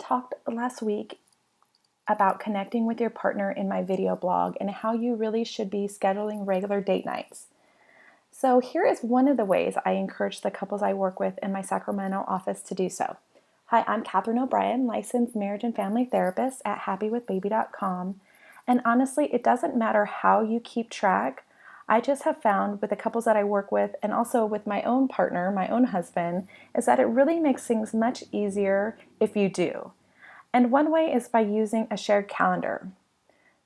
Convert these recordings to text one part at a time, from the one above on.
talked last week about connecting with your partner in my video blog and how you really should be scheduling regular date nights. So here is one of the ways I encourage the couples I work with in my Sacramento office to do so. Hi, I'm Katherine O'Brien, licensed marriage and family therapist at happywithbaby.com. And honestly, it doesn't matter how you keep track. I just have found with the couples that I work with and also with my own partner, my own husband, is that it really makes things much easier if you do. And one way is by using a shared calendar.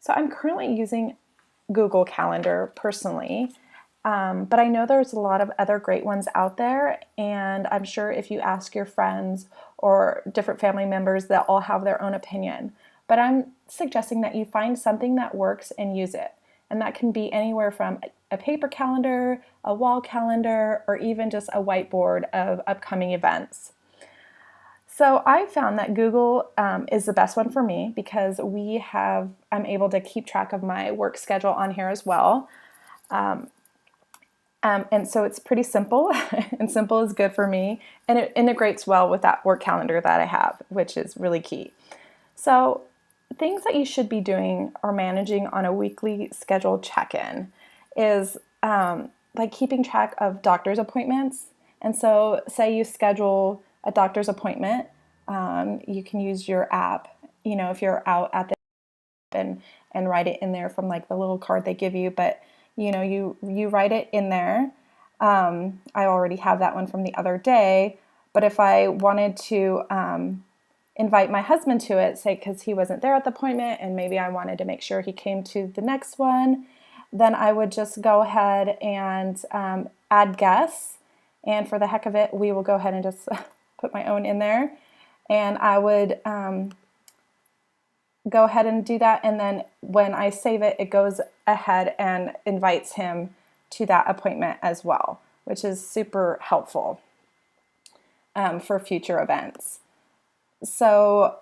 So I'm currently using Google Calendar personally, but I know there's a lot of other great ones out there, and I'm sure if you ask your friends or different family members, they'll all have their own opinion. But I'm suggesting that you find something that works and use it. And that can be anywhere from a paper calendar, a wall calendar, or even just a whiteboard of upcoming events. So I found that Google is the best one for me because I'm able to keep track of my work schedule on here as well. And so it's pretty simple, and simple is good for me, and it integrates well with that work calendar that I have, which is really key. So things that you should be doing or managing on a weekly scheduled check-in is like keeping track of doctor's appointments. And so say you schedule a doctor's appointment, you can use your app, if you're out at the and write it in there from like the little card they give you, but you write it in there. I already have that one from the other day, but if I wanted to invite my husband to it, say because he wasn't there at the appointment and maybe I wanted to make sure he came to the next one, then I would just go ahead and add guests. And for the heck of it, we will go ahead and just put my own in there. And I would go ahead and do that. And then when I save it, it goes ahead and invites him to that appointment as well, which is super helpful for future events. So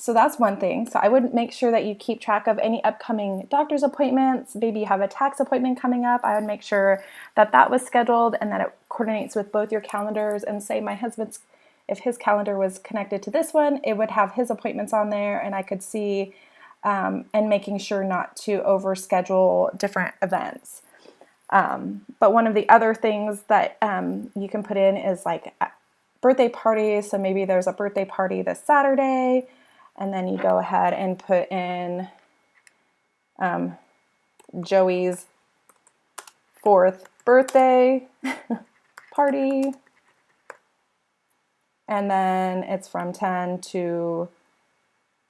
that's one thing. So I would make sure that you keep track of any upcoming doctor's appointments. Maybe you have a tax appointment coming up. I would make sure that that was scheduled and that it coordinates with both your calendars. And say my husband's, if his calendar was connected to this one, it would have his appointments on there, and I could see and making sure not to overschedule different events. But one of the other things that you can put in is like birthday parties. So maybe there's a birthday party this Saturday, and then you go ahead and put in Joey's 4th birthday party. And then it's from 10 to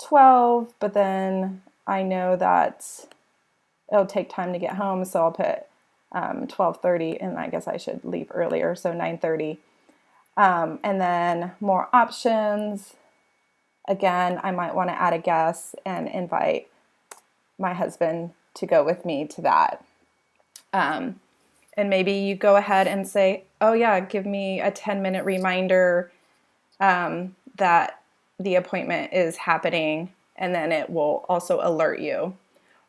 12, but then I know that it'll take time to get home, so I'll put 12:30, and I guess I should leave earlier, so 9:30. And then more options. Again, I might want to add a guest and invite my husband to go with me to that. And maybe you go ahead and say, oh yeah, give me a 10-minute reminder that the appointment is happening, and then it will also alert you.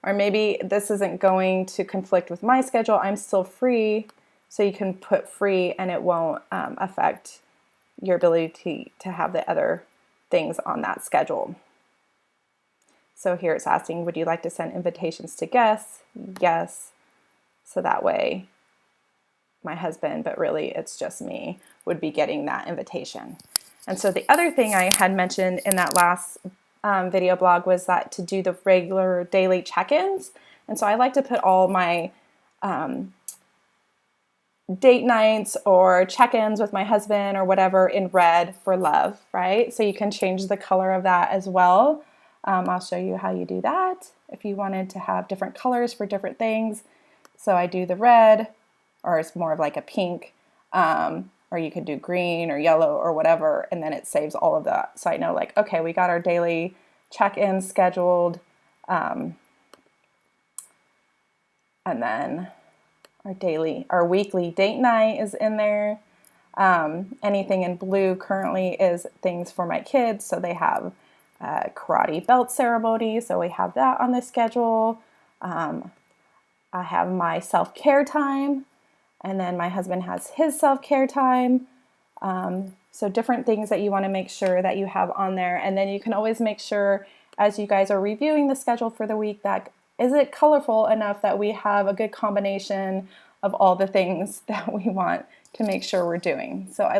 Or maybe this isn't going to conflict with my schedule, I'm still free, so you can put free and it won't affect your ability to have the other things on that schedule. So here it's asking, would you like to send invitations to guests? Yes. So that way my husband, but really it's just me, would be getting that invitation. And so the other thing I had mentioned in that last video blog was that to do the regular daily check-ins. And so I like to put all my date nights or check-ins with my husband or whatever in red for love, right? So you can change the color of that as well. I'll show you how you do that if you wanted to have different colors for different things. So I do the red, or it's more of like a pink, or you could do green or yellow or whatever, and then it saves all of that. So I know like, okay, we got our daily check-in scheduled, and then our weekly date night is in there. Anything in blue currently is things for my kids, so they have a karate belt ceremony, so we have that on the schedule. I have my self-care time, and then my husband has his self-care time. So different things that you want to make sure that you have on there. And then you can always make sure as you guys are reviewing the schedule for the week that is it colorful enough that we have a good combination of all the things that we want to make sure we're doing. So I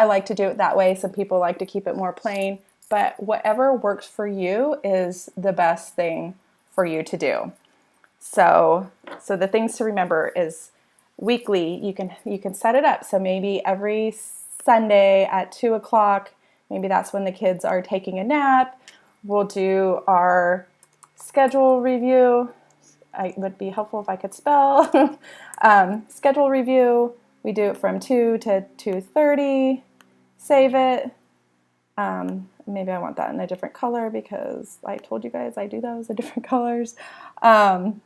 like to do it that way. Some people like to keep it more plain, but whatever works for you is the best thing for you to do. So the things to remember is weekly, you can set it up. So maybe every Sunday at 2:00, maybe that's when the kids are taking a nap. We'll do our schedule review. It would be helpful if I could spell. Schedule review. We do it from 2 to 2:30. Save it. Maybe I want that in a different color because I told you guys I do those in different colors. And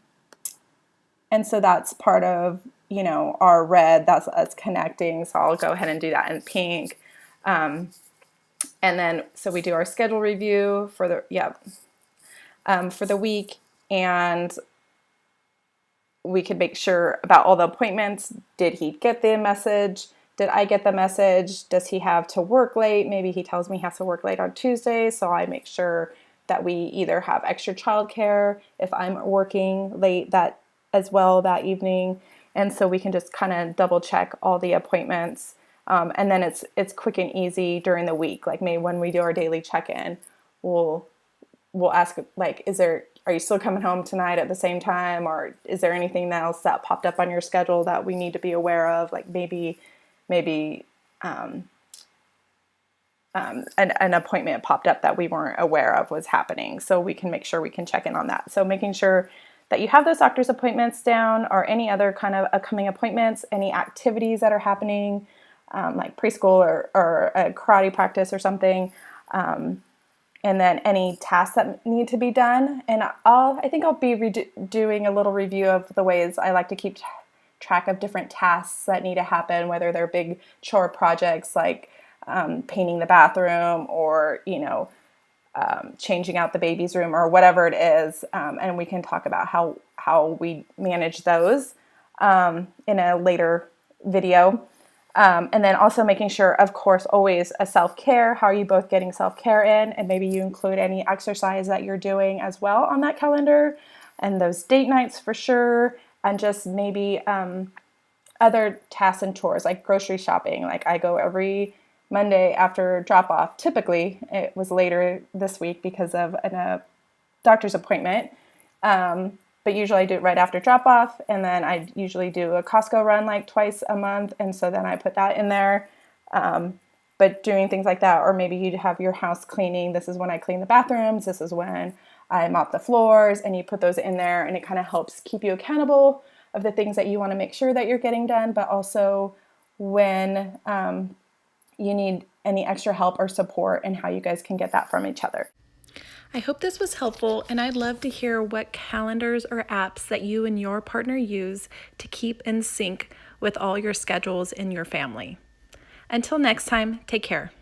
so that's part of, our red, that's us connecting. So I'll go ahead and do that in pink. And then, so we do our schedule review for the week, and we could make sure about all the appointments. Did he get the message? Did I get the message? Does he have to work late? Maybe he tells me he has to work late on Tuesday, so I make sure that we either have extra childcare if I'm working late as well that evening. And so we can just kind of double check all the appointments. And then it's quick and easy during the week. Like maybe when we do our daily check-in, we'll ask like, are you still coming home tonight at the same time? Or is there anything else that popped up on your schedule that we need to be aware of? Like maybe an appointment popped up that we weren't aware of was happening. So we can make sure we can check in on that. So making sure that you have those doctor's appointments down, or any other kind of upcoming appointments, any activities that are happening, like preschool or a karate practice or something, and then any tasks that need to be done. And I think I'll be doing a little review of the ways I like to keep track of different tasks that need to happen, whether they're big chore projects like painting the bathroom or, changing out the baby's room or whatever it is. And we can talk about how we manage those in a later video. And then also making sure, of course, always a self-care. How are you both getting self-care in? And maybe you include any exercise that you're doing as well on that calendar, and those date nights for sure. And just maybe other tasks and chores like grocery shopping. Like I go every Monday after drop-off. Typically, it was later this week because of a doctor's appointment. But usually I do it right after drop-off, and then I usually do a Costco run like twice a month, and so then I put that in there. But doing things like that, or maybe you have your house cleaning. This is when I clean the bathrooms. This is when I mop the floors, and you put those in there, and it kind of helps keep you accountable of the things that you want to make sure that you're getting done, but also when you need any extra help or support, and how you guys can get that from each other. I hope this was helpful, and I'd love to hear what calendars or apps that you and your partner use to keep in sync with all your schedules in your family. Until next time, take care.